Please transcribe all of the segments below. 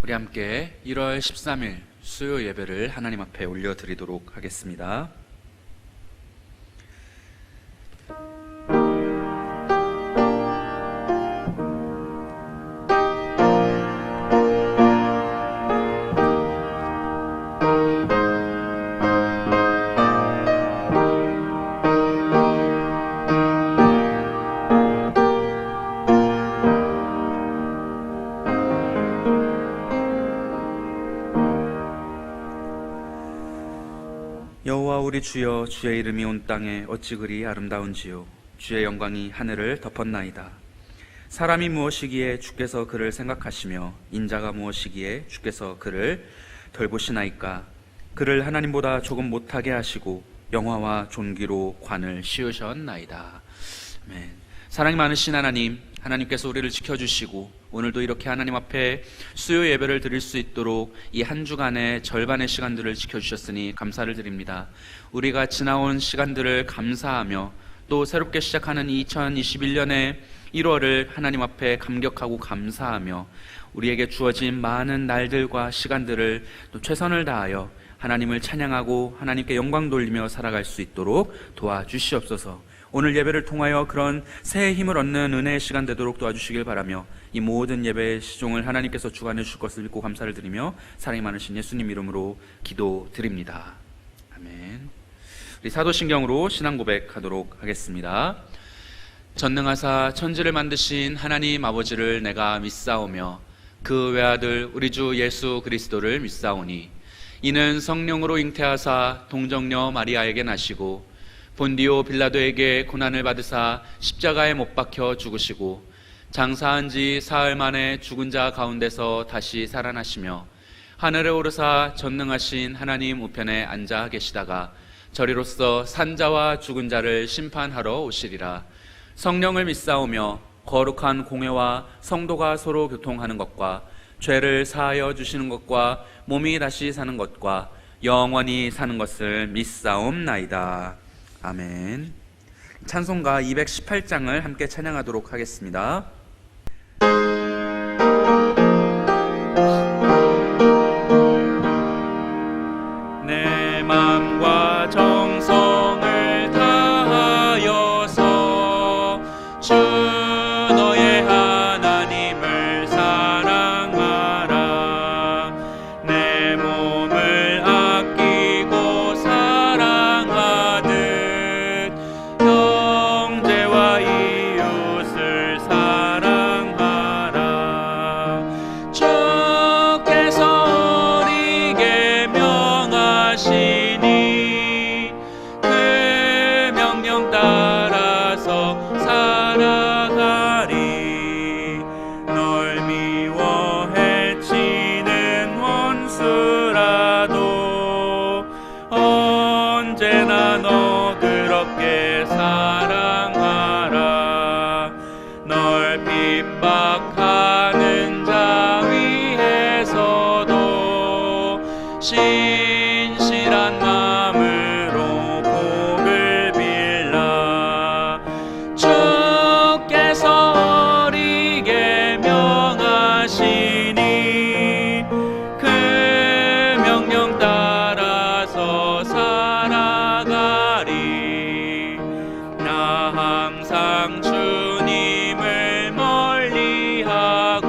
우리 함께 1월 13일 수요 예배를 하나님 앞에 올려드리도록 하겠습니다. 여호와 우리 주여, 주의 이름이 온 땅에 어찌 그리 아름다운지요. 주의 영광이 하늘을 덮었나이다. 사람이 무엇이기에 주께서 그를 생각하시며 인자가 무엇이기에 주께서 그를 돌보시나이까. 그를 하나님보다 조금 못하게 하시고 영화와 존귀로 관을 씌우셨나이다. 아멘. 사랑이 많으신 하나님, 하나님께서 우리를 지켜주시고 오늘도 이렇게 하나님 앞에 수요 예배를 드릴 수 있도록 이 한 주간의 절반의 시간들을 지켜주셨으니 감사를 드립니다. 우리가 지나온 시간들을 감사하며 또 새롭게 시작하는 2021년의 1월을 하나님 앞에 감격하고 감사하며 우리에게 주어진 많은 날들과 시간들을 또 최선을 다하여 하나님을 찬양하고 하나님께 영광 돌리며 살아갈 수 있도록 도와주시옵소서. 오늘 예배를 통하여 그런 새해 힘을 얻는 은혜의 시간 되도록 도와주시길 바라며 이 모든 예배의 시종을 하나님께서 주관해 주실 것을 믿고 감사를 드리며 사랑이 많으신 예수님 이름으로 기도드립니다. 아멘. 우리 사도신경으로 신앙 고백하도록 하겠습니다. 전능하사 천지를 만드신 하나님 아버지를 내가 믿사오며 그 외아들 우리 주 예수 그리스도를 믿사오니 이는 성령으로 잉태하사 동정녀 마리아에게 나시고 본디오 빌라도에게 고난을 받으사 십자가에 못 박혀 죽으시고 장사한 지 사흘 만에 죽은 자 가운데서 다시 살아나시며 하늘에 오르사 전능하신 하나님 우편에 앉아 계시다가 저리로서 산자와 죽은 자를 심판하러 오시리라. 성령을 믿사오며 거룩한 공회와 성도가 서로 교통하는 것과 죄를 사하여 주시는 것과 몸이 다시 사는 것과 영원히 사는 것을 믿사옵나이다. 아멘. 찬송가 218장을 함께 찬양하도록 하겠습니다. 내 마음과 정성을 다하여서 주 너의 하나님을 사랑하라. 내 몸을 아끼고 사랑하듯 형제와 이웃을 사랑하라. 주께서 우리에게 명하시니 그 명령 따라서 살아가리. 널 미워 해치는 원수라도 언제나 너 그렇게 사랑하라. 널 핍박하는 자 위에서도 신실한 마음으로 복을 빌라. 주께서 우리에게 명하시니 그 명령 따라서 살아가리. 나 항상 주님을 멀리하고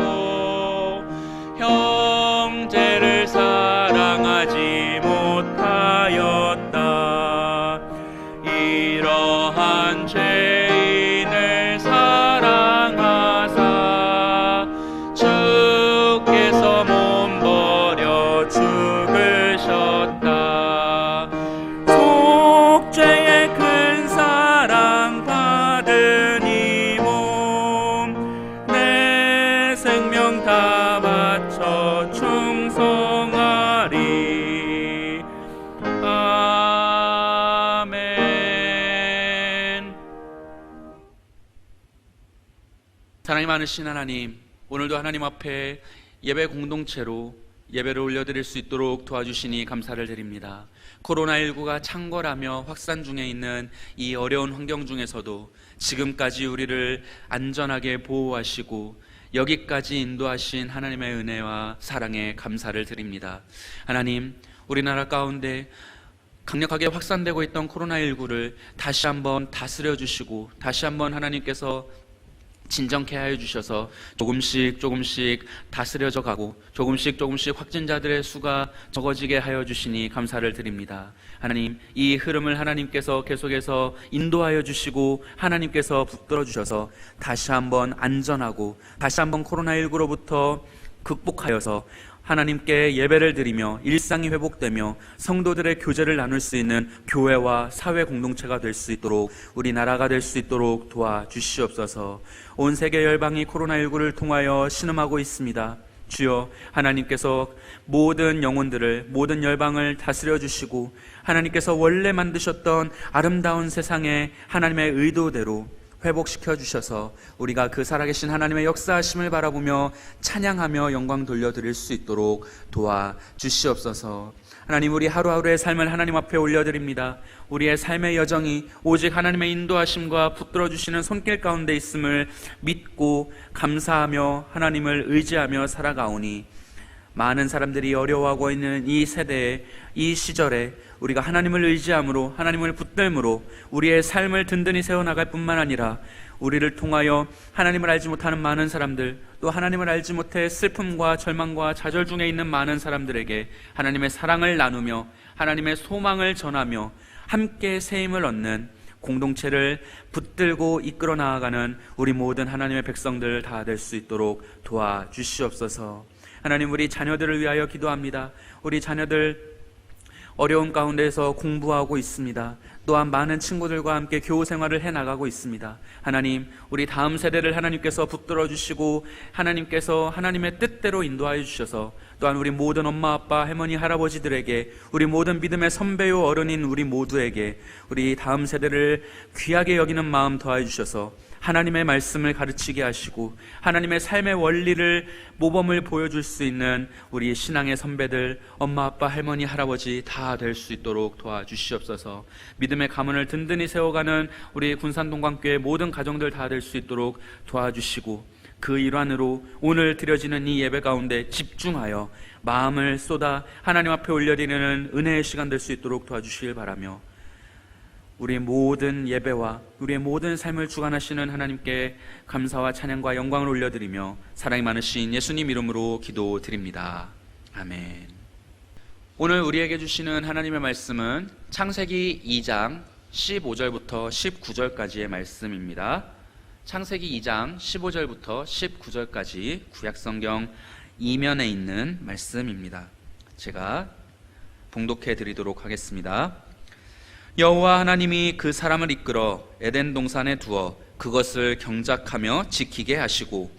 형제를 사랑하지 못하였다. 이러한 죄인을 사랑하사 주께서 몸 버려 죽으셨다. 속죄의 큰 사랑 받은 이 몸 내 생명 다 바쳐 충성하리. 아멘. 사랑이 많으신 하나님, 오늘도 하나님 앞에 예배 공동체로 예배를 올려드릴 수 있도록 도와주시니 감사를 드립니다. 코로나19가 창궐하며 확산 중에 있는 이 어려운 환경 중에서도 지금까지 우리를 안전하게 보호하시고 여기까지 인도하신 하나님의 은혜와 사랑에 감사를 드립니다. 하나님, 우리나라 가운데 강력하게 확산되고 있던 코로나19를 다시 한번 다스려 주시고 다시 한번 하나님께서 진정케 하여 주셔서 조금씩 다스려져 가고 조금씩 확진자들의 수가 적어지게 하여 주시니 감사를 드립니다. 하나님, 이 흐름을 하나님께서 계속해서 인도하여 주시고 하나님께서 붙들어 주셔서 다시 한번 안전하고 다시 한번 코로나19로부터 극복하여서 하나님께 예배를 드리며 일상이 회복되며 성도들의 교제를 나눌 수 있는 교회와 사회 공동체가 될 수 있도록, 우리나라가 될 수 있도록 도와주시옵소서. 온 세계 열방이 코로나19를 통하여 신음하고 있습니다. 주여, 하나님께서 모든 영혼들을, 모든 열방을 다스려 주시고 하나님께서 원래 만드셨던 아름다운 세상의 하나님의 의도대로 회복시켜 주셔서 우리가 그 살아계신 하나님의 역사하심을 바라보며 찬양하며 영광 돌려드릴 수 있도록 도와주시옵소서. 하나님, 우리 하루하루의 삶을 하나님 앞에 올려드립니다. 우리의 삶의 여정이 오직 하나님의 인도하심과 붙들어 주시는 손길 가운데 있음을 믿고 감사하며 하나님을 의지하며 살아가오니, 많은 사람들이 어려워하고 있는 이 세대에, 이 시절에 우리가 하나님을 의지함으로, 하나님을 붙들므로 우리의 삶을 든든히 세워나갈 뿐만 아니라 우리를 통하여 하나님을 알지 못하는 많은 사람들, 또 하나님을 알지 못해 슬픔과 절망과 좌절 중에 있는 많은 사람들에게 하나님의 사랑을 나누며 하나님의 소망을 전하며 함께 세임을 얻는 공동체를 붙들고 이끌어 나아가는 우리 모든 하나님의 백성들 다 될 수 있도록 도와주시옵소서. 하나님, 우리 자녀들을 위하여 기도합니다. 우리 자녀들 어려운 가운데서 공부하고 있습니다. 또한 많은 친구들과 함께 교우 생활을 해나가고 있습니다. 하나님, 우리 다음 세대를 하나님께서 붙들어 주시고 하나님께서 하나님의 뜻대로 인도하여 주셔서, 또한 우리 모든 엄마, 아빠, 할머니, 할아버지들에게, 우리 모든 믿음의 선배요 어른인 우리 모두에게 우리 다음 세대를 귀하게 여기는 마음 더하여 주셔서 하나님의 말씀을 가르치게 하시고 하나님의 삶의 원리를, 모범을 보여줄 수 있는 우리 신앙의 선배들, 엄마, 아빠, 할머니, 할아버지 다 될 수 있도록 도와주시옵소서. 믿음의 가문을 든든히 세워가는 우리 군산동광교회 모든 가정들 다 될 수 있도록 도와주시고, 그 일환으로 오늘 드려지는 이 예배 가운데 집중하여 마음을 쏟아 하나님 앞에 올려드리는 은혜의 시간 될 수 있도록 도와주시길 바라며, 우리의 모든 예배와 우리의 모든 삶을 주관하시는 하나님께 감사와 찬양과 영광을 올려드리며 사랑이 많으신 예수님 이름으로 기도드립니다. 아멘. 오늘 우리에게 주시는 하나님의 말씀은 창세기 2장 15절부터 19절까지의 말씀입니다. 창세기 2장 15절부터 19절까지 구약성경 2면에 있는 말씀입니다. 제가 봉독해 드리도록 하겠습니다. 여호와 하나님이 그 사람을 이끌어 에덴 동산에 두어 그것을 경작하며 지키게 하시고,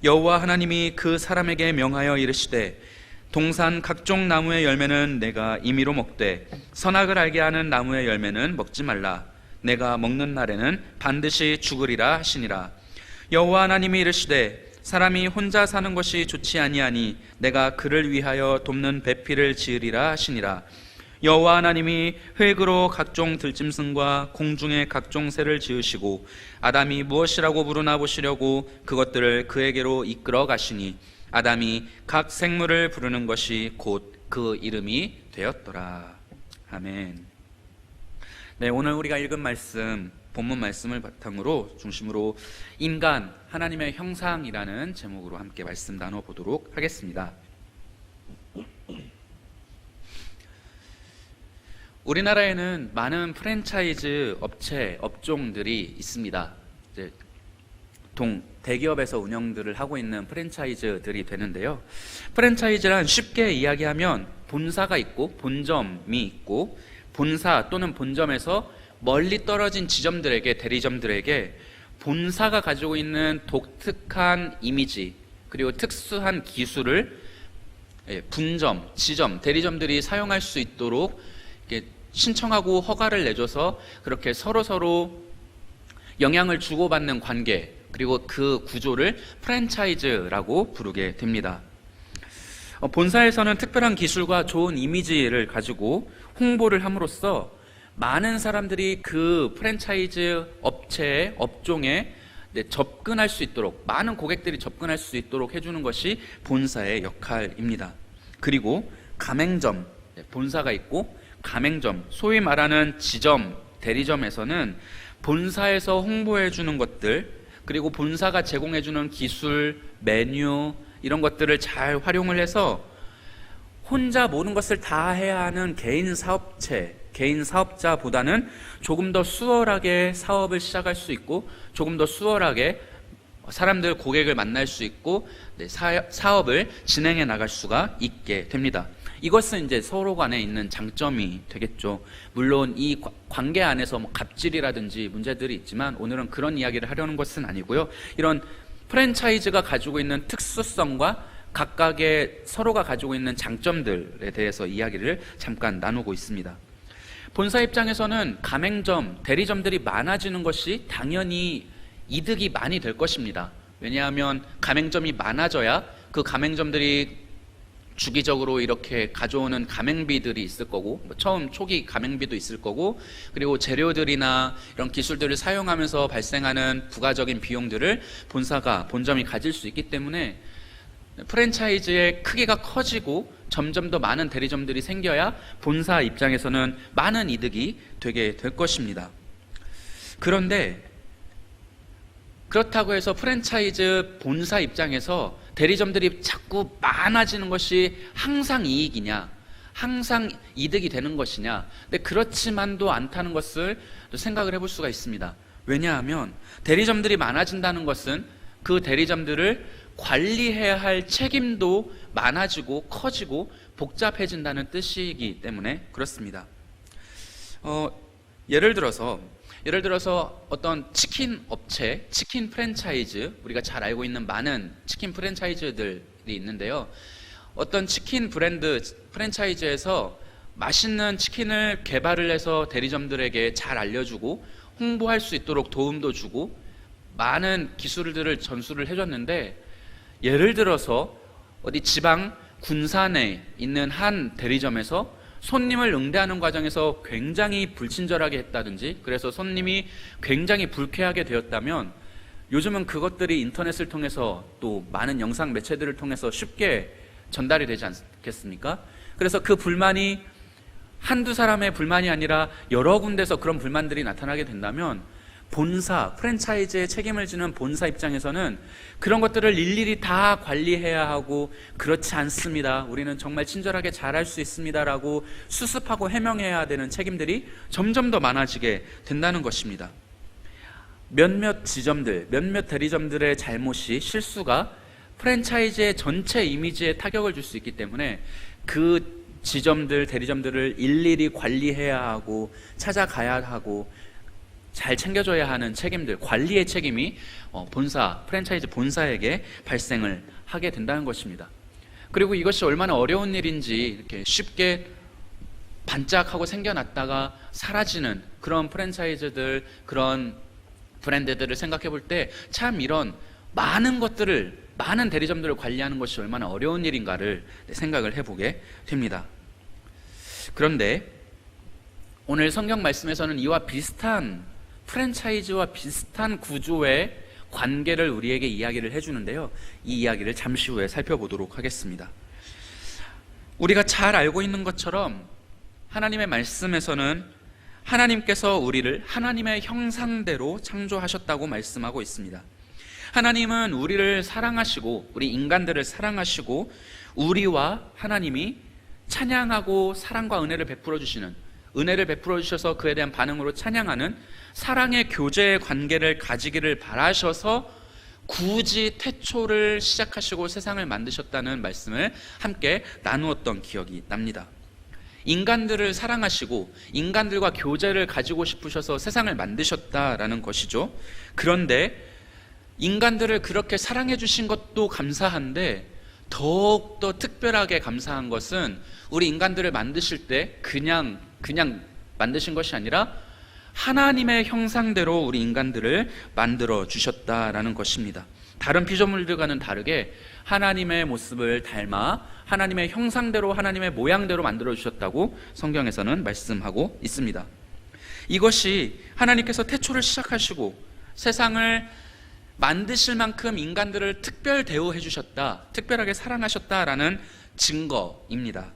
여호와 하나님이 그 사람에게 명하여 이르시되, 동산 각종 나무의 열매는 내가 임의로 먹되 선악을 알게 하는 나무의 열매는 먹지 말라. 내가 먹는 날에는 반드시 죽으리라 하시니라. 여호와 하나님이 이르시되, 사람이 혼자 사는 것이 좋지 아니하니 내가 그를 위하여 돕는 배필을 지으리라 하시니라. 여호와 하나님이 흙으로 각종 들짐승과 공중의 각종 새를 지으시고 아담이 무엇이라고 부르나 보시려고 그것들을 그에게로 이끌어 가시니, 아담이 각 생물을 부르는 것이 곧 그 이름이 되었더라. 아멘. 네, 오늘 우리가 읽은 말씀, 본문 말씀을 바탕으로 중심으로 인간, 하나님의 형상이라는 제목으로 함께 말씀 나눠보도록 하겠습니다. 우리나라에는 많은 프랜차이즈 업종들이 있습니다. 이제 대기업에서 운영들을 하고 있는 프랜차이즈들이 되는데요. 프랜차이즈란 쉽게 이야기하면 본사가 있고 본점이 있고, 본사 또는 본점에서 멀리 떨어진 지점들에게, 대리점들에게 본사가 가지고 있는 독특한 이미지 그리고 특수한 기술을 분점, 지점, 대리점들이 사용할 수 있도록 신청하고 허가를 내줘서 그렇게 서로 영향을 주고받는 관계, 그리고 그 구조를 프랜차이즈라고 부르게 됩니다. 본사에서는 특별한 기술과 좋은 이미지를 가지고 홍보를 함으로써 많은 사람들이 그 프랜차이즈 업체의 업종에 접근할 수 있도록, 많은 고객들이 접근할 수 있도록 해주는 것이 본사의 역할입니다. 그리고 가맹점, 본사가 있고 가맹점, 소위 말하는 지점, 대리점에서는 본사에서 홍보해 주는 것들, 그리고 본사가 제공해 주는 기술, 메뉴 이런 것들을 잘 활용을 해서 혼자 모든 것을 다 해야 하는 개인 사업체, 개인 사업자보다는 조금 더 수월하게 사업을 시작할 수 있고 조금 더 수월하게 사람들, 고객을 만날 수 있고 사업을 진행해 나갈 수가 있게 됩니다. 이것은 이제 서로 간에 있는 장점이 되겠죠. 물론 이 관계 안에서 갑질이라든지 문제들이 있지만 오늘은 그런 이야기를 하려는 것은 아니고요. 이런 프랜차이즈가 가지고 있는 특수성과 각각의 서로가 가지고 있는 장점들에 대해서 이야기를 잠깐 나누고 있습니다. 본사 입장에서는 가맹점, 대리점들이 많아지는 것이 당연히 이득이 많이 될 것입니다. 왜냐하면 가맹점이 많아져야 그 가맹점들이 주기적으로 이렇게 가져오는 가맹비들이 있을 거고, 처음 초기 가맹비도 있을 거고, 그리고 재료들이나 이런 기술들을 사용하면서 발생하는 부가적인 비용들을 본점이 가질 수 있기 때문에 프랜차이즈의 크기가 커지고 점점 더 많은 대리점들이 생겨야 본사 입장에서는 많은 이득이 되게 될 것입니다. 그런데 그렇다고 해서 프랜차이즈 본사 입장에서 대리점들이 자꾸 많아지는 것이 항상 이익이냐, 항상 이득이 되는 것이냐, 근데 그렇지만도 않다는 것을 생각을 해볼 수가 있습니다. 왜냐하면 대리점들이 많아진다는 것은 그 대리점들을 관리해야 할 책임도 많아지고 커지고 복잡해진다는 뜻이기 때문에 그렇습니다. 예를 들어서 어떤 치킨 업체, 치킨 프랜차이즈, 우리가 잘 알고 있는 많은 치킨 프랜차이즈들이 있는데요. 어떤 치킨 브랜드 프랜차이즈에서 맛있는 치킨을 개발을 해서 대리점들에게 잘 알려주고 홍보할 수 있도록 도움도 주고 많은 기술들을 전수를 해줬는데, 예를 들어서 어디 지방 군산에 있는 한 대리점에서 손님을 응대하는 과정에서 굉장히 불친절하게 했다든지, 그래서 손님이 굉장히 불쾌하게 되었다면 요즘은 그것들이 인터넷을 통해서 또 많은 영상 매체들을 통해서 쉽게 전달이 되지 않겠습니까? 그래서 그 불만이 한두 사람의 불만이 아니라 여러 군데서 그런 불만들이 나타나게 된다면 본사, 프랜차이즈에 책임을 지는 본사 입장에서는 그런 것들을 일일이 다 관리해야 하고, 그렇지 않습니다, 우리는 정말 친절하게 잘할 수 있습니다 라고 수습하고 해명해야 되는 책임들이 점점 더 많아지게 된다는 것입니다. 몇몇 지점들, 몇몇 대리점들의 잘못이, 실수가 프랜차이즈의 전체 이미지에 타격을 줄 수 있기 때문에 그 지점들, 대리점들을 일일이 관리해야 하고 찾아가야 하고 잘 챙겨줘야 하는 책임들, 관리의 책임이 프랜차이즈 본사에게 발생을 하게 된다는 것입니다. 그리고 이것이 얼마나 어려운 일인지 이렇게 쉽게 반짝하고 생겨났다가 사라지는 그런 프랜차이즈들, 그런 브랜드들을 생각해 볼 때 참 이런 많은 것들을, 많은 대리점들을 관리하는 것이 얼마나 어려운 일인가를 생각을 해보게 됩니다. 그런데 오늘 성경 말씀에서는 이와 비슷한 프랜차이즈와 비슷한 구조의 관계를 우리에게 이야기를 해주는데요. 이 이야기를 잠시 후에 살펴보도록 하겠습니다. 우리가 잘 알고 있는 것처럼 하나님의 말씀에서는 하나님께서 우리를 하나님의 형상대로 창조하셨다고 말씀하고 있습니다. 하나님은 우리를 사랑하시고, 우리 인간들을 사랑하시고, 우리와 하나님이 찬양하고 사랑과 은혜를 베풀어 주시는, 은혜를 베풀어 주셔서 그에 대한 반응으로 찬양하는 사랑의 교제의 관계를 가지기를 바라셔서 굳이 태초를 시작하시고 세상을 만드셨다는 말씀을 함께 나누었던 기억이 납니다. 인간들을 사랑하시고 인간들과 교제를 가지고 싶으셔서 세상을 만드셨다라는 것이죠. 그런데 인간들을 그렇게 사랑해 주신 것도 감사한데 더욱더 특별하게 감사한 것은 우리 인간들을 만드실 때 그냥 만드신 것이 아니라 하나님의 형상대로 우리 인간들을 만들어 주셨다라는 것입니다. 다른 피조물들과는 다르게 하나님의 모습을 닮아 하나님의 형상대로, 하나님의 모양대로 만들어 주셨다고 성경에서는 말씀하고 있습니다. 이것이 하나님께서 태초를 시작하시고 세상을 만드실 만큼 인간들을 특별 대우해 주셨다, 특별하게 사랑하셨다라는 증거입니다.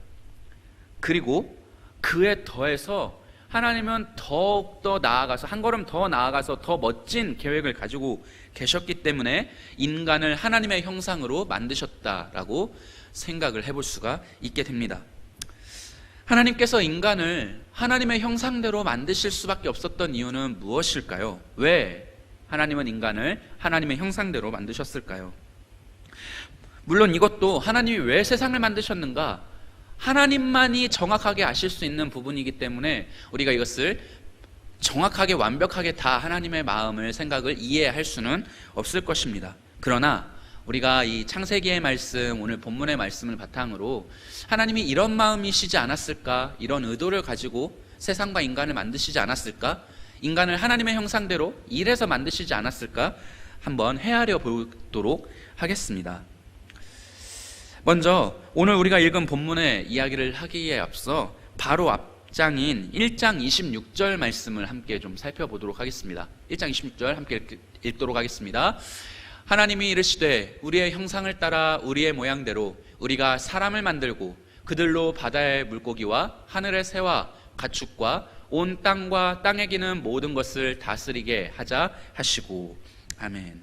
그리고 그에 더해서 하나님은 더욱더 나아가서, 한 걸음 더 나아가서 더 멋진 계획을 가지고 계셨기 때문에 인간을 하나님의 형상으로 만드셨다라고 생각을 해볼 수가 있게 됩니다. 하나님께서 인간을 하나님의 형상대로 만드실 수밖에 없었던 이유는 무엇일까요? 왜 하나님은 인간을 하나님의 형상대로 만드셨을까요? 물론 이것도 하나님이 왜 세상을 만드셨는가, 하나님만이 정확하게 아실 수 있는 부분이기 때문에 우리가 이것을 정확하게 완벽하게 다 하나님의 마음을, 생각을 이해할 수는 없을 것입니다. 그러나 우리가 이 창세기의 말씀, 오늘 본문의 말씀을 바탕으로 하나님이 이런 마음이시지 않았을까, 이런 의도를 가지고 세상과 인간을 만드시지 않았을까, 인간을 하나님의 형상대로 이래서 만드시지 않았을까 한번 헤아려 보도록 하겠습니다. 먼저 오늘 우리가 읽은 본문의 이야기를 하기에 앞서 바로 앞장인 1장 26절 말씀을 함께 좀 살펴보도록 하겠습니다. 1장 26절 함께 읽도록 하겠습니다. 하나님이 이르시되 우리의 형상을 따라 우리의 모양대로 우리가 사람을 만들고 그들로 바다의 물고기와 하늘의 새와 가축과 온 땅과 땅에 기는 모든 것을 다스리게 하자 하시고. 아멘.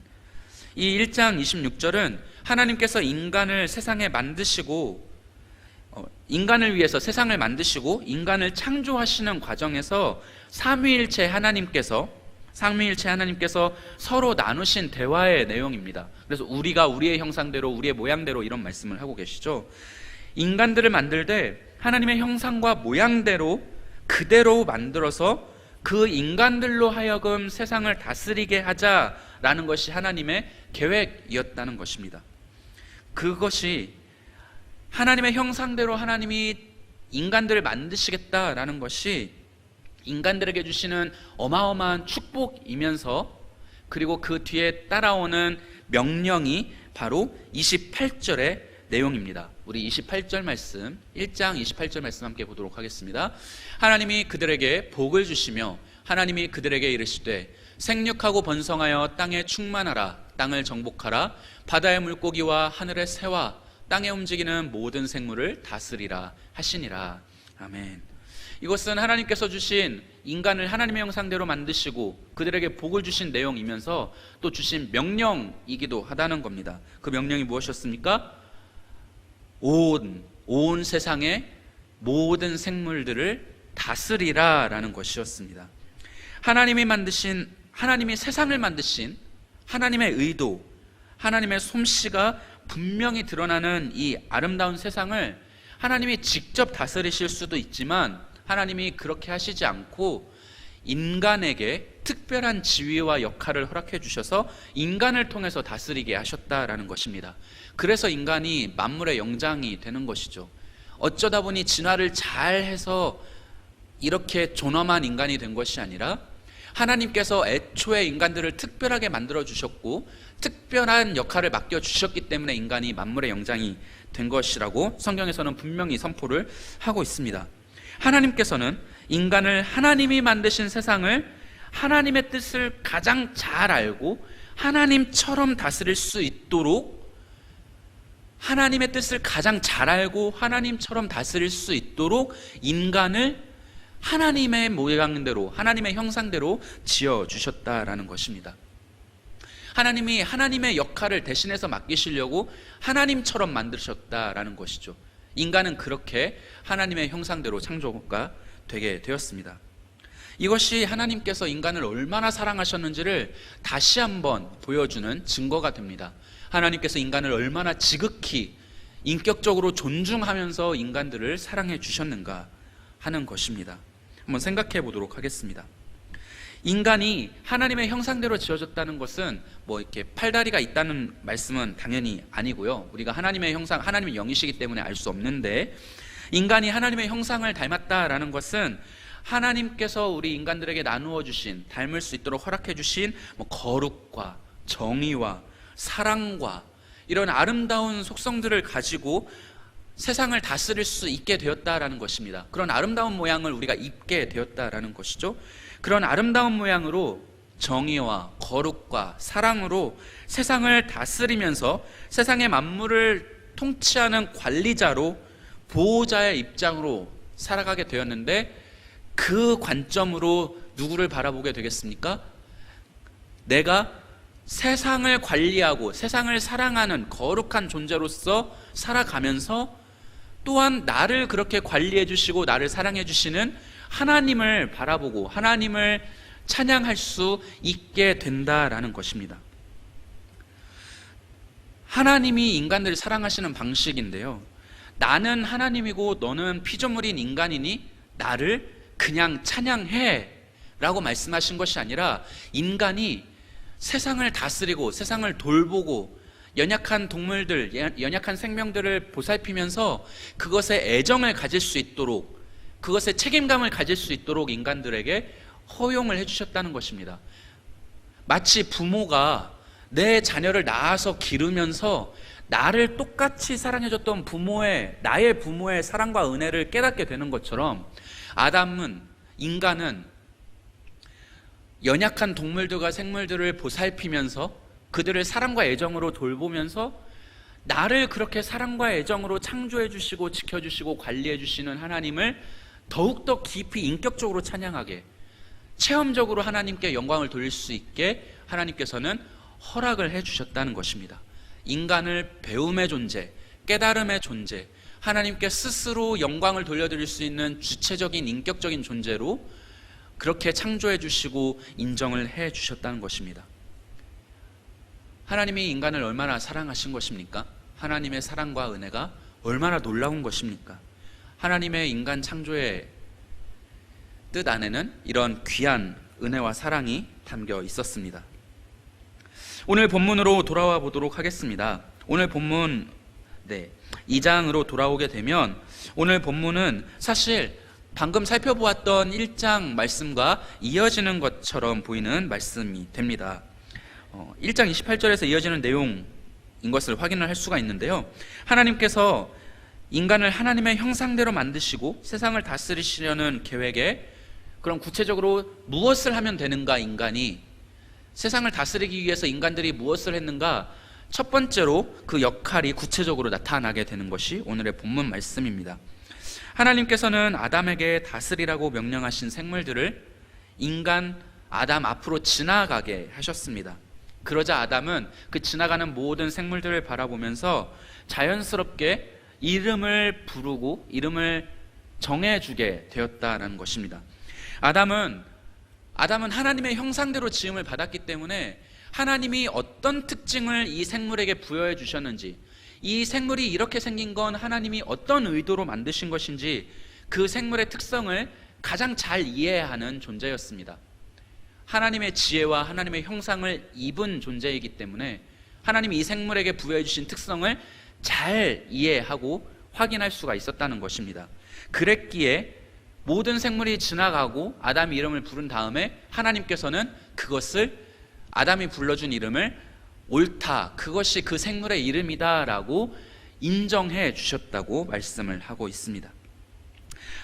이 1장 26절은 하나님께서 인간을 세상에 만드시고, 인간을 위해서 세상을 만드시고 인간을 창조하시는 과정에서 삼위일체 하나님께서 서로 나누신 대화의 내용입니다. 그래서 우리가 우리의 형상대로, 우리의 모양대로, 이런 말씀을 하고 계시죠. 인간들을 만들 때 하나님의 형상과 모양대로 그대로 만들어서 그 인간들로 하여금 세상을 다스리게 하자라는 것이 하나님의 계획이었다는 것입니다. 그것이 하나님의 형상대로 하나님이 인간들을 만드시겠다라는 것이 인간들에게 주시는 어마어마한 축복이면서, 그리고 그 뒤에 따라오는 명령이 바로 28절의 내용입니다. 우리 28절 말씀, 1장 28절 말씀 함께 보도록 하겠습니다. 하나님이 그들에게 복을 주시며 하나님이 그들에게 이르시되 생육하고 번성하여 땅에 충만하라, 땅을 정복하라, 바다의 물고기와 하늘의 새와 땅에 움직이는 모든 생물을 다스리라 하시니라. 아멘. 이것은 하나님께서 주신 인간을 하나님의 형상대로 만드시고 그들에게 복을 주신 내용이면서 또 주신 명령이기도 하다는 겁니다. 그 명령이 무엇이었습니까? 온 세상의 모든 생물들을 다스리라라는 것이었습니다. 하나님이 세상을 만드신 하나님의 의도, 하나님의 솜씨가 분명히 드러나는 이 아름다운 세상을 하나님이 직접 다스리실 수도 있지만 하나님이 그렇게 하시지 않고 인간에게 특별한 지위와 역할을 허락해 주셔서 인간을 통해서 다스리게 하셨다라는 것입니다. 그래서 인간이 만물의 영장이 되는 것이죠. 어쩌다 보니 진화를 잘해서 이렇게 존엄한 인간이 된 것이 아니라 하나님께서 애초에 인간들을 특별하게 만들어 주셨고 특별한 역할을 맡겨 주셨기 때문에 인간이 만물의 영장이 된 것이라고 성경에서는 분명히 선포를 하고 있습니다. 하나님께서는 인간을 하나님이 만드신 세상을 하나님의 뜻을 가장 잘 알고 하나님처럼 다스릴 수 있도록, 하나님의 뜻을 가장 잘 알고 하나님처럼 다스릴 수 있도록 인간을 하나님의 모양대로, 하나님의 형상대로 지어주셨다라는 것입니다. 하나님이 하나님의 역할을 대신해서 맡기시려고 하나님처럼 만드셨다라는 것이죠. 인간은 그렇게 하나님의 형상대로 창조가 되게 되었습니다. 이것이 하나님께서 인간을 얼마나 사랑하셨는지를 다시 한번 보여주는 증거가 됩니다. 하나님께서 인간을 얼마나 지극히 인격적으로 존중하면서 인간들을 사랑해 주셨는가 하는 것입니다. 한번 생각해 보도록 하겠습니다. 인간이 하나님의 형상대로 지어졌다는 것은 뭐 이렇게 팔다리가 있다는 말씀은 당연히 아니고요. 우리가 하나님의 형상, 하나님의 영이시기 때문에 알 수 없는데, 인간이 하나님의 형상을 닮았다라는 것은 하나님께서 우리 인간들에게 나누어 주신, 닮을 수 있도록 허락해 주신 거룩과 정의와 사랑과 이런 아름다운 속성들을 가지고 세상을 다스릴 수 있게 되었다라는 것입니다. 그런 아름다운 모양을 우리가 입게 되었다라는 것이죠. 그런 아름다운 모양으로 정의와 거룩과 사랑으로 세상을 다스리면서 세상의 만물을 통치하는 관리자로, 보호자의 입장으로 살아가게 되었는데, 그 관점으로 누구를 바라보게 되겠습니까? 내가 세상을 관리하고 세상을 사랑하는 거룩한 존재로서 살아가면서 또한 나를 그렇게 관리해 주시고 나를 사랑해 주시는 하나님을 바라보고 하나님을 찬양할 수 있게 된다라는 것입니다. 하나님이 인간들을 사랑하시는 방식인데요, 나는 하나님이고 너는 피조물인 인간이니 나를 그냥 찬양해 라고 말씀하신 것이 아니라, 인간이 세상을 다스리고 세상을 돌보고 연약한 동물들, 연약한 생명들을 보살피면서 그것에 애정을 가질 수 있도록, 그것에 책임감을 가질 수 있도록 인간들에게 허용을 해주셨다는 것입니다. 마치 부모가 내 자녀를 낳아서 기르면서 나를 똑같이 사랑해줬던 나의 부모의 사랑과 은혜를 깨닫게 되는 것처럼, 인간은 연약한 동물들과 생물들을 보살피면서 그들을 사랑과 애정으로 돌보면서 나를 그렇게 사랑과 애정으로 창조해 주시고 지켜주시고 관리해 주시는 하나님을 더욱더 깊이 인격적으로 찬양하게, 체험적으로 하나님께 영광을 돌릴 수 있게 하나님께서는 허락을 해 주셨다는 것입니다. 인간을 배움의 존재, 깨달음의 존재, 하나님께 스스로 영광을 돌려드릴 수 있는 주체적인 인격적인 존재로 그렇게 창조해 주시고 인정을 해 주셨다는 것입니다. 하나님이 인간을 얼마나 사랑하신 것입니까? 하나님의 사랑과 은혜가 얼마나 놀라운 것입니까? 하나님의 인간 창조의 뜻 안에는 이런 귀한 은혜와 사랑이 담겨 있었습니다. 오늘 본문으로 돌아와 보도록 하겠습니다. 오늘 본문 2장으로 돌아오게 되면, 오늘 본문은 사실 방금 살펴보았던 1장 말씀과 이어지는 것처럼 보이는 말씀이 됩니다. 1장 28절에서 이어지는 내용인 것을 확인을 할 수가 있는데요, 하나님께서 인간을 하나님의 형상대로 만드시고 세상을 다스리시려는 계획에, 그럼 구체적으로 무엇을 하면 되는가, 인간이 세상을 다스리기 위해서 인간들이 무엇을 했는가, 첫 번째로 그 역할이 구체적으로 나타나게 되는 것이 오늘의 본문 말씀입니다. 하나님께서는 아담에게 다스리라고 명령하신 생물들을 인간 아담 앞으로 지나가게 하셨습니다. 그러자 아담은 그 지나가는 모든 생물들을 바라보면서 자연스럽게 이름을 부르고 이름을 정해주게 되었다는 것입니다. 아담은 하나님의 형상대로 지음을 받았기 때문에 하나님이 어떤 특징을 이 생물에게 부여해 주셨는지, 이 생물이 이렇게 생긴 건 하나님이 어떤 의도로 만드신 것인지, 그 생물의 특성을 가장 잘 이해하는 존재였습니다. 하나님의 지혜와 하나님의 형상을 입은 존재이기 때문에 하나님이 이 생물에게 부여해 주신 특성을 잘 이해하고 확인할 수가 있었다는 것입니다. 그랬기에 모든 생물이 지나가고 아담이 이름을 부른 다음에 하나님께서는 그것을, 아담이 불러준 이름을 옳다, 그것이 그 생물의 이름이다 라고 인정해 주셨다고 말씀을 하고 있습니다.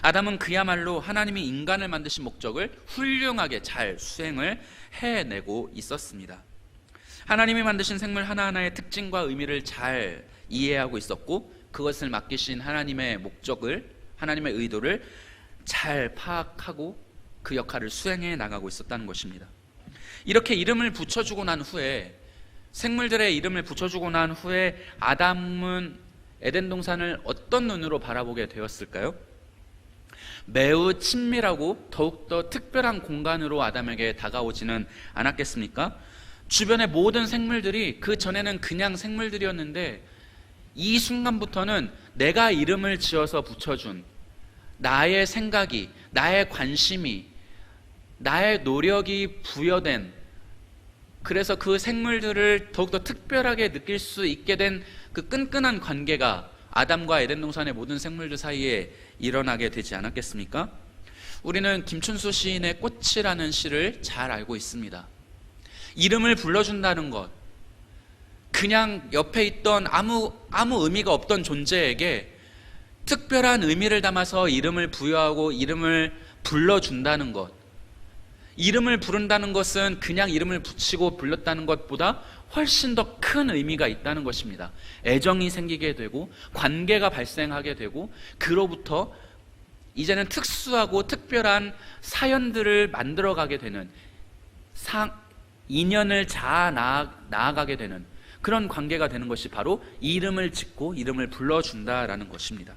아담은 그야말로 하나님이 인간을 만드신 목적을 훌륭하게 잘 수행을 해내고 있었습니다. 하나님이 만드신 생물 하나하나의 특징과 의미를 잘 이해하고 있었고, 그것을 맡기신 하나님의 목적을, 하나님의 의도를 잘 파악하고 그 역할을 수행해 나가고 있었다는 것입니다. 이렇게 이름을 붙여주고 난 후에, 생물들의 이름을 붙여주고 난 후에 아담은 에덴 동산을 어떤 눈으로 바라보게 되었을까요? 매우 친밀하고 더욱더 특별한 공간으로 아담에게 다가오지는 않았겠습니까? 주변의 모든 생물들이 그 전에는 그냥 생물들이었는데, 이 순간부터는 내가 이름을 지어서 붙여준, 나의 생각이, 나의 관심이, 나의 노력이 부여된, 그래서 그 생물들을 더욱더 특별하게 느낄 수 있게 된 그 끈끈한 관계가 아담과 에덴 동산의 모든 생물들 사이에 일어나게 되지 않았겠습니까? 우리는 김춘수 시인의 꽃이라는 시를 잘 알고 있습니다. 이름을 불러준다는 것, 그냥 옆에 있던 아무 의미가 없던 존재에게 특별한 의미를 담아서 이름을 부여하고 이름을 불러준다는 것, 이름을 부른다는 것은 그냥 이름을 붙이고 불렀다는 것보다 훨씬 더 큰 의미가 있다는 것입니다. 애정이 생기게 되고 관계가 발생하게 되고 그로부터 이제는 특수하고 특별한 사연들을 만들어가게 되는 인연을 나아가게 되는 그런 관계가 되는 것이 바로 이름을 짓고 이름을 불러준다라는 것입니다.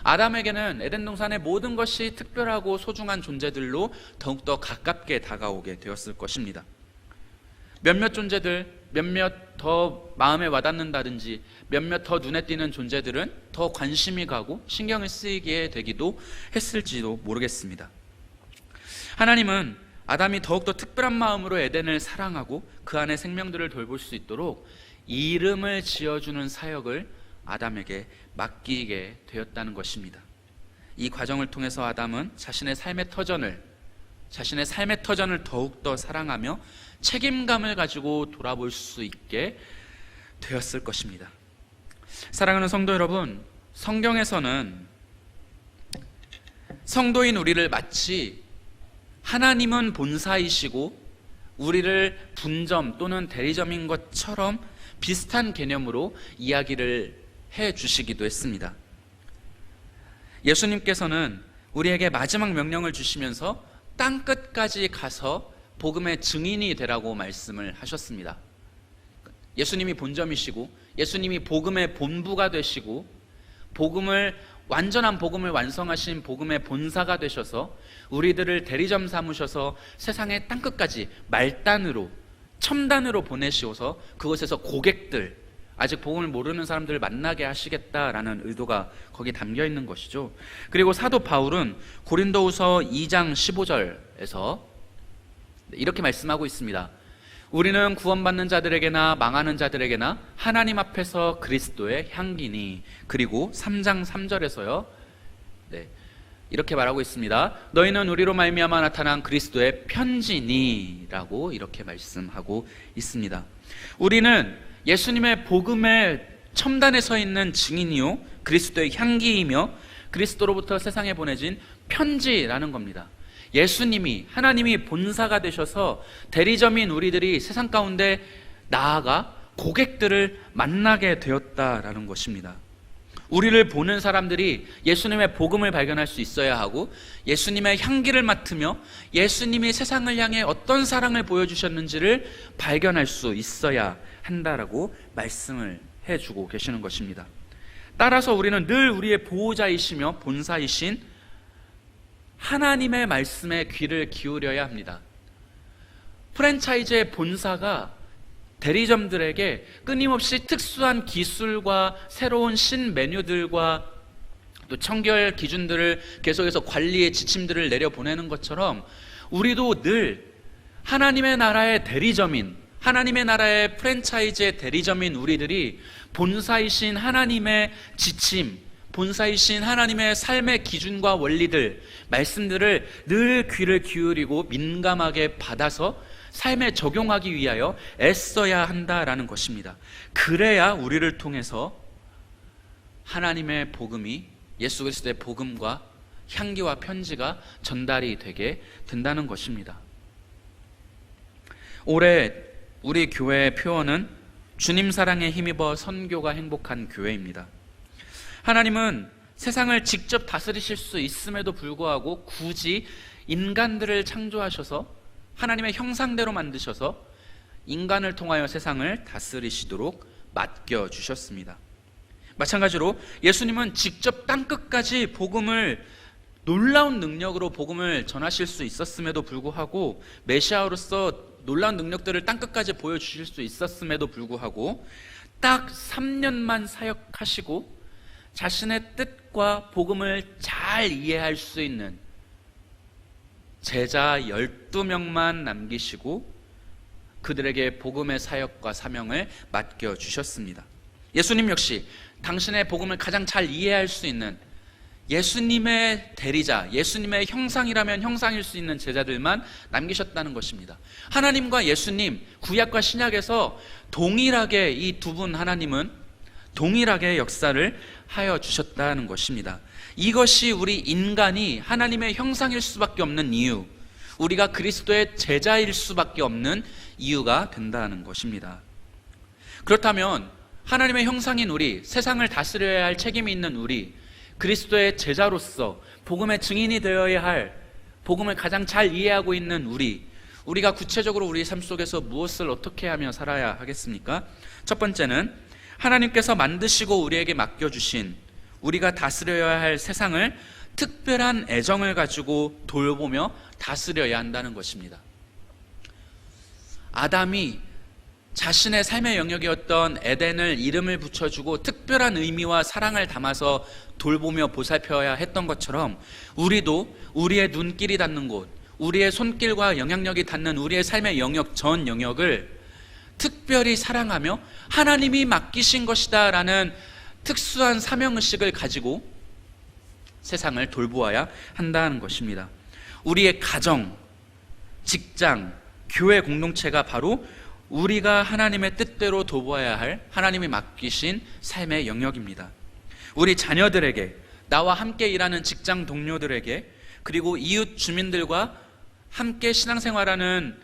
아담에게는 에덴 동산의 모든 것이 특별하고 소중한 존재들로 더욱더 가깝게 다가오게 되었을 것입니다. 몇몇 존재들, 몇몇 더 마음에 와닿는다든지 몇몇 더 눈에 띄는 존재들은 더 관심이 가고 신경을 쓰이게 되기도 했을지도 모르겠습니다. 하나님은 아담이 더욱더 특별한 마음으로 에덴을 사랑하고 그 안에 생명들을 돌볼 수 있도록 이름을 지어주는 사역을 아담에게 맡기게 되었다는 것입니다. 이 과정을 통해서 아담은 자신의 삶의 터전을 더욱더 사랑하며 책임감을 가지고 돌아볼 수 있게 되었을 것입니다. 사랑하는 성도 여러분, 성경에서는 성도인 우리를 마치 하나님은 본사이시고 우리를 분점 또는 대리점인 것처럼 비슷한 개념으로 이야기를 해 주시기도 했습니다. 예수님께서는 우리에게 마지막 명령을 주시면서 땅끝까지 가서 복음의 증인이 되라고 말씀을 하셨습니다. 예수님이 본점이시고 예수님이 복음의 본부가 되시고 완전한 복음을 완성하신 복음의 본사가 되셔서 우리들을 대리점 삼으셔서 세상의 땅끝까지 말단으로 첨단으로 보내시어서 그곳에서 고객들, 아직 복음을 모르는 사람들을 만나게 하시겠다라는 의도가 거기 담겨 있는 것이죠. 그리고 사도 바울은 고린도후서 2장 15절에서 이렇게 말씀하고 있습니다. 우리는 구원받는 자들에게나 망하는 자들에게나 하나님 앞에서 그리스도의 향기니. 그리고 3장 3절에서요 이렇게 말하고 있습니다. 너희는 우리로 말미암아 나타난 그리스도의 편지니 라고 이렇게 말씀하고 있습니다. 우리는 예수님의 복음의 첨단에 서 있는 증인이요 그리스도의 향기이며 그리스도로부터 세상에 보내진 편지라는 겁니다. 예수님이, 하나님이 본사가 되셔서 대리점인 우리들이 세상 가운데 나아가 고객들을 만나게 되었다라는 것입니다. 우리를 보는 사람들이 예수님의 복음을 발견할 수 있어야 하고 예수님의 향기를 맡으며 예수님이 세상을 향해 어떤 사랑을 보여주셨는지를 발견할 수 있어야 한다라고 말씀을 해주고 계시는 것입니다. 따라서 우리는 늘 우리의 보호자이시며 본사이신 하나님의 말씀에 귀를 기울여야 합니다. 프랜차이즈의 본사가 대리점들에게 끊임없이 특수한 기술과 새로운 신메뉴들과 또 청결 기준들을 계속해서 관리의 지침들을 내려보내는 것처럼 우리도 늘 하나님의 나라의 대리점인, 하나님의 나라의 프랜차이즈의 대리점인 우리들이 본사이신 하나님의 지침, 본사이신 하나님의 삶의 기준과 원리들, 말씀들을 늘 귀를 기울이고 민감하게 받아서 삶에 적용하기 위하여 애써야 한다라는 것입니다. 그래야 우리를 통해서 하나님의 복음이, 예수 그리스도의 복음과 향기와 편지가 전달이 되게 된다는 것입니다. 올해 우리 교회의 표어는 주님 사랑에 힘입어 선교가 행복한 교회입니다. 하나님은 세상을 직접 다스리실 수 있음에도 불구하고 굳이 인간들을 창조하셔서 하나님의 형상대로 만드셔서 인간을 통하여 세상을 다스리시도록 맡겨주셨습니다. 마찬가지로 예수님은 직접 땅끝까지 놀라운 능력으로 복음을 전하실 수 있었음에도 불구하고, 메시아로서 놀라운 능력들을 땅끝까지 보여주실 수 있었음에도 불구하고 딱 3년만 사역하시고 자신의 뜻과 복음을 잘 이해할 수 있는 제자 12명만 남기시고 그들에게 복음의 사역과 사명을 맡겨주셨습니다. 예수님 역시 당신의 복음을 가장 잘 이해할 수 있는 예수님의 대리자, 예수님의 형상이라면 형상일 수 있는 제자들만 남기셨다는 것입니다. 하나님과 예수님, 구약과 신약에서 동일하게 이 두 분 하나님은 동일하게 역사를 하여 주셨다는 것입니다. 이것이 우리 인간이 하나님의 형상일 수밖에 없는 이유, 우리가 그리스도의 제자일 수밖에 없는 이유가 된다는 것입니다. 그렇다면 하나님의 형상인 우리, 세상을 다스려야 할 책임이 있는 우리, 그리스도의 제자로서 복음의 증인이 되어야 할, 복음을 가장 잘 이해하고 있는 우리가 구체적으로 우리 삶 속에서 무엇을 어떻게 하며 살아야 하겠습니까? 첫 번째는 하나님께서 만드시고 우리에게 맡겨주신, 우리가 다스려야 할 세상을 특별한 애정을 가지고 돌보며 다스려야 한다는 것입니다. 아담이 자신의 삶의 영역이었던 에덴을 이름을 붙여주고 특별한 의미와 사랑을 담아서 돌보며 보살펴야 했던 것처럼, 우리도 우리의 눈길이 닿는 곳, 우리의 손길과 영향력이 닿는 우리의 삶의 영역 전 영역을 특별히 사랑하며 하나님이 맡기신 것이다 라는 특수한 사명의식을 가지고 세상을 돌보아야 한다는 것입니다. 우리의 가정, 직장, 교회 공동체가 바로 우리가 하나님의 뜻대로 돌보아야 할 하나님이 맡기신 삶의 영역입니다. 우리 자녀들에게, 나와 함께 일하는 직장 동료들에게, 그리고 이웃 주민들과 함께 신앙생활하는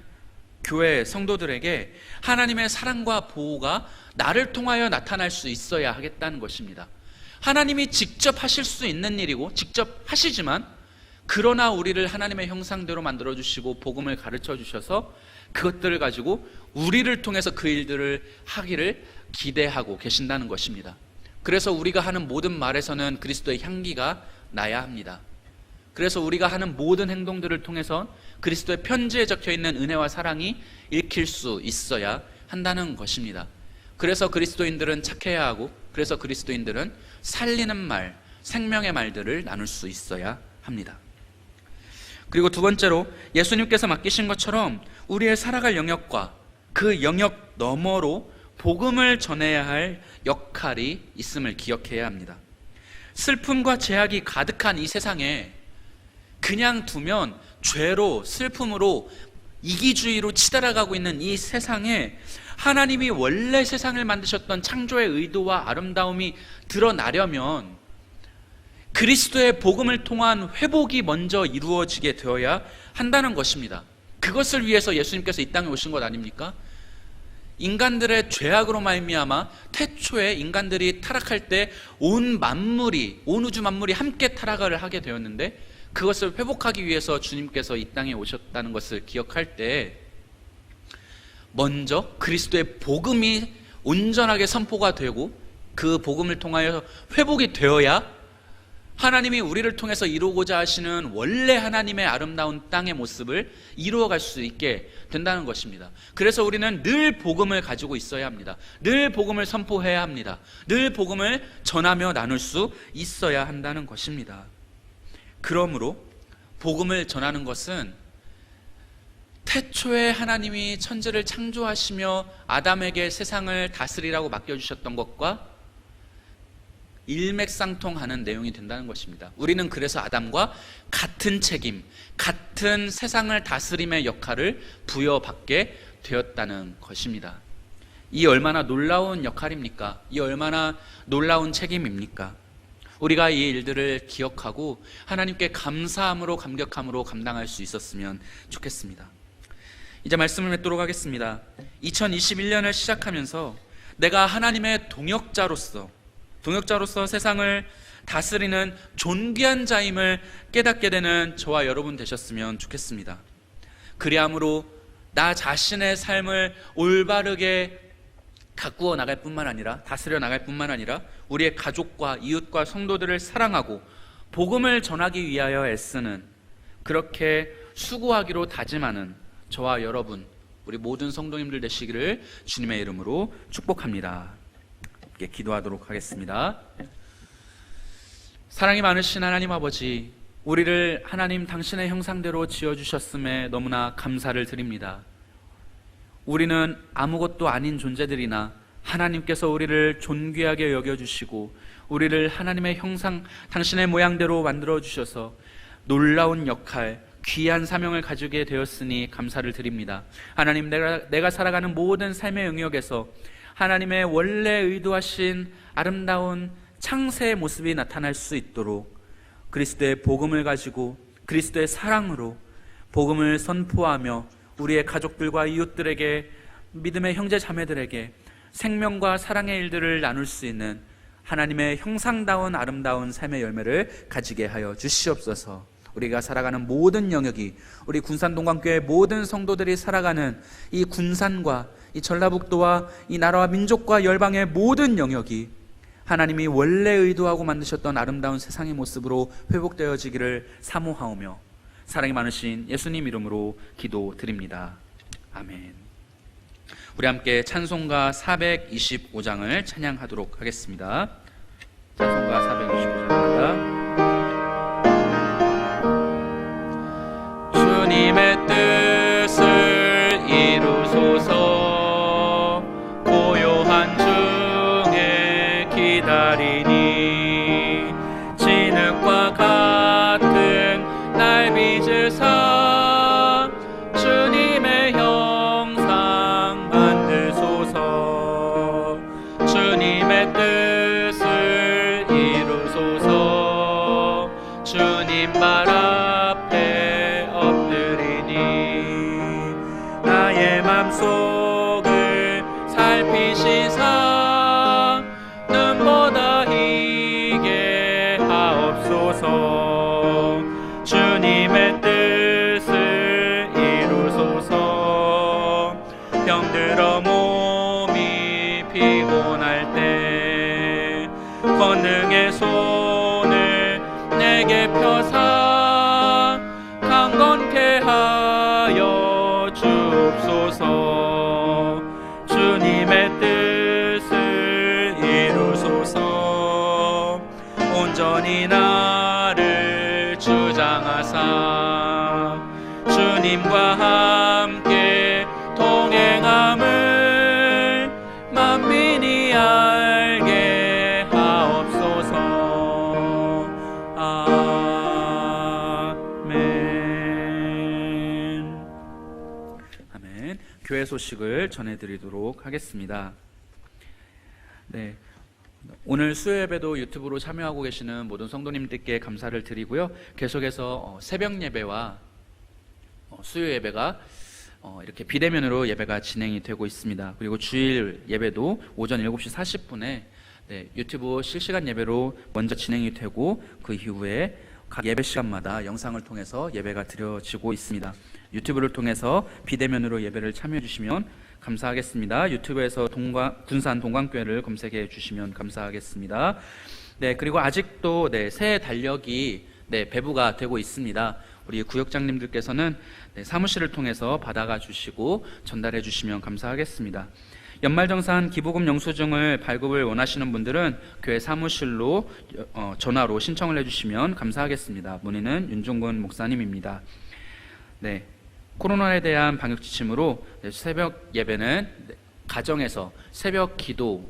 교회 성도들에게 하나님의 사랑과 보호가 나를 통하여 나타날 수 있어야 하겠다는 것입니다. 하나님이 직접 하실 수 있는 일이고 직접 하시지만, 그러나 우리를 하나님의 형상대로 만들어주시고 복음을 가르쳐 주셔서 그것들을 가지고 우리를 통해서 그 일들을 하기를 기대하고 계신다는 것입니다. 그래서 우리가 하는 모든 말에서는 그리스도의 향기가 나야 합니다. 그래서 우리가 하는 모든 행동들을 통해서 그리스도의 편지에 적혀있는 은혜와 사랑이 읽힐 수 있어야 한다는 것입니다. 그래서 그리스도인들은 착해야 하고, 그래서 그리스도인들은 살리는 말, 생명의 말들을 나눌 수 있어야 합니다. 그리고 두 번째로, 예수님께서 맡기신 것처럼 우리의 살아갈 영역과 그 영역 너머로 복음을 전해야 할 역할이 있음을 기억해야 합니다. 슬픔과 제약이 가득한 이 세상에 그냥 두면 죄로, 슬픔으로, 이기주의로 치달아가고 있는 이 세상에 하나님이 원래 세상을 만드셨던 창조의 의도와 아름다움이 드러나려면 그리스도의 복음을 통한 회복이 먼저 이루어지게 되어야 한다는 것입니다. 그것을 위해서 예수님께서 이 땅에 오신 것 아닙니까? 인간들의 죄악으로 말미암아 태초에 인간들이 타락할 때 온 우주 만물이 함께 타락을 하게 되었는데, 그것을 회복하기 위해서 주님께서 이 땅에 오셨다는 것을 기억할 때 먼저 그리스도의 복음이 온전하게 선포가 되고 그 복음을 통하여 회복이 되어야 하나님이 우리를 통해서 이루고자 하시는 원래 하나님의 아름다운 땅의 모습을 이루어갈 수 있게 된다는 것입니다. 그래서 우리는 늘 복음을 가지고 있어야 합니다. 늘 복음을 선포해야 합니다. 늘 복음을 전하며 나눌 수 있어야 한다는 것입니다. 그러므로 복음을 전하는 것은 태초에 하나님이 천지를 창조하시며 아담에게 세상을 다스리라고 맡겨주셨던 것과 일맥상통하는 내용이 된다는 것입니다. 우리는 그래서 아담과 같은 책임, 같은 세상을 다스림의 역할을 부여받게 되었다는 것입니다. 이 얼마나 놀라운 역할입니까? 이 얼마나 놀라운 책임입니까? 우리가 이 일들을 기억하고 하나님께 감사함으로, 감격함으로 감당할 수 있었으면 좋겠습니다. 이제 말씀을 맺도록 하겠습니다. 2021년을 시작하면서 내가 하나님의 동역자로서 세상을 다스리는 존귀한 자임을 깨닫게 되는 저와 여러분 되셨으면 좋겠습니다. 그리함으로 나 자신의 삶을 올바르게 가꾸어 나갈 뿐만 아니라, 다스려 나갈 뿐만 아니라 우리의 가족과 이웃과 성도들을 사랑하고 복음을 전하기 위하여 애쓰는, 그렇게 수고하기로 다짐하는 저와 여러분, 우리 모든 성도님들 되시기를 주님의 이름으로 축복합니다. 함께 기도하도록 하겠습니다. 사랑이 많으신 하나님 아버지, 우리를 하나님 당신의 형상대로 지어주셨음에 너무나 감사를 드립니다. 우리는 아무것도 아닌 존재들이나 하나님께서 우리를 존귀하게 여겨주시고 우리를 하나님의 형상, 당신의 모양대로 만들어주셔서 놀라운 역할, 귀한 사명을 가지게 되었으니 감사를 드립니다. 하나님, 내가 살아가는 모든 삶의 영역에서 하나님의 원래 의도하신 아름다운 창세의 모습이 나타날 수 있도록 그리스도의 복음을 가지고 그리스도의 사랑으로 복음을 선포하며 우리의 가족들과 이웃들에게, 믿음의 형제 자매들에게 생명과 사랑의 일들을 나눌 수 있는 하나님의 형상다운 아름다운 삶의 열매를 가지게 하여 주시옵소서. 우리가 살아가는 모든 영역이, 우리 군산동광교회 모든 성도들이 살아가는 이 군산과 이 전라북도와 이 나라와 민족과 열방의 모든 영역이 하나님이 원래 의도하고 만드셨던 아름다운 세상의 모습으로 회복되어지기를 사모하오며 사랑이 많으신 예수님 이름으로 기도드립니다. 아멘. 우리 함께 찬송가 425장을 찬양하도록 하겠습니다. 찬송가 425장입니다. 주님의 뜻을 이루소서. 고요한 중에 기다리니 진흙과 같은 날 빚으사 주님의 형상 만드소서. 주님의 뜻을 이루소서. 주님 말 앞에 엎드리니 나의 맘속을 살피시사 눈보다 희게 하옵소서. 주님의 뜻을 이루소서. 병들어 몸이 피곤할 때 권능의 손을 내게 펴사 강건케 하여 주옵소서. 주님의 뜻을 이루소서. 온전히 나를 주장하사 주님과 함께 동행함을 만민이 알게 하옵소서. 아멘. 아멘. 교회 소식을 전해드리도록 하겠습니다. 네. 오늘 수요 예배도 유튜브로 참여하고 계시는 모든 성도님들께 감사를 드리고요. 계속해서 새벽 예배와 수요 예배가 이렇게 비대면으로 예배가 진행이 되고 있습니다. 그리고 주일 예배도 오전 7시 40분에 유튜브 실시간 예배로 먼저 진행이 되고 그 이후에 각 예배 시간마다 영상을 통해서 예배가 드려지고 있습니다. 유튜브를 통해서 비대면으로 예배를 참여해 주시면 감사하겠습니다. 유튜브에서 군산 동광교회를 검색해 주시면 감사하겠습니다. 네, 그리고 아직도 새 달력이 배부가 되고 있습니다. 우리 구역장님들께서는 사무실을 통해서 받아가 주시고 전달해 주시면 감사하겠습니다. 연말정산 기부금 영수증을 발급을 원하시는 분들은 교회 사무실로 전화로 신청을 해주시면 감사하겠습니다. 문의는 윤종근 목사님입니다. 네, 코로나에 대한 방역 지침으로 새벽 예배는 가정에서 새벽 기도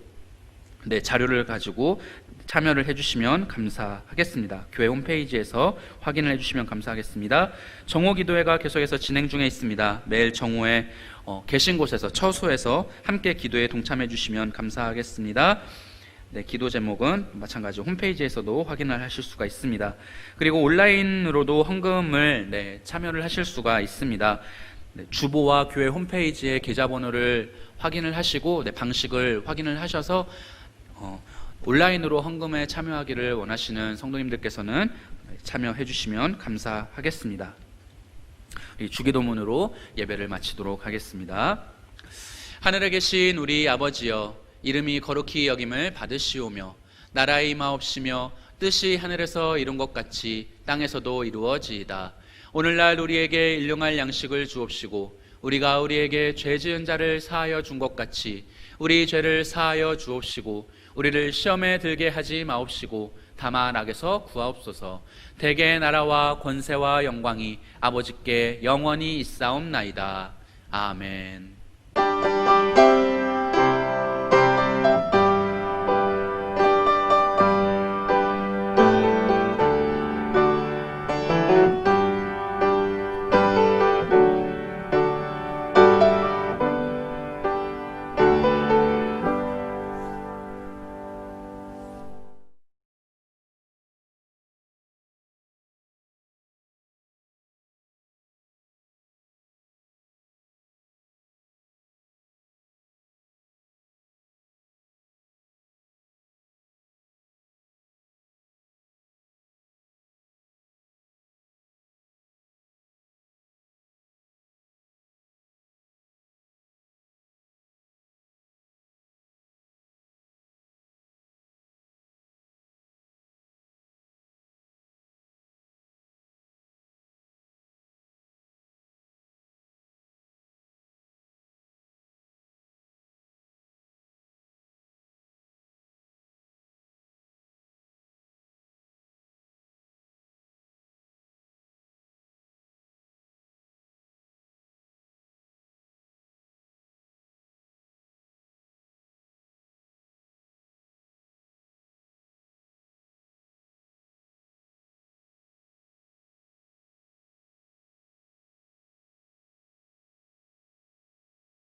자료를 가지고 참여를 해주시면 감사하겠습니다. 교회 홈페이지에서 확인을 해주시면 감사하겠습니다. 정오기도회가 계속해서 진행 중에 있습니다. 매일 정오에 계신 곳에서 처소에서 함께 기도에 동참해 주시면 감사하겠습니다. 네, 기도 제목은 마찬가지 홈페이지에서도 확인을 하실 수가 있습니다. 그리고 온라인으로도 헌금을 참여를 하실 수가 있습니다. 주보와 교회 홈페이지의 계좌번호를 확인을 하시고 방식을 확인을 하셔서 온라인으로 헌금에 참여하기를 원하시는 성도님들께서는 참여해 주시면 감사하겠습니다. 주기도문으로 예배를 마치도록 하겠습니다. 하늘에 계신 우리 아버지여, 이름이 거룩히 여김을 받으시오며 나라의 임하옵시며 뜻이 하늘에서 이룬 것 같이 땅에서도 이루어지이다. 오늘날 우리에게 일용할 양식을 주옵시고 우리가 우리에게 죄 지은 자를 사하여 준 것 같이 우리 죄를 사하여 주옵시고 우리를 시험에 들게 하지 마옵시고 다만 악에서 구하옵소서. 대개의 나라와 권세와 영광이 아버지께 영원히 있사옵나이다. 아멘.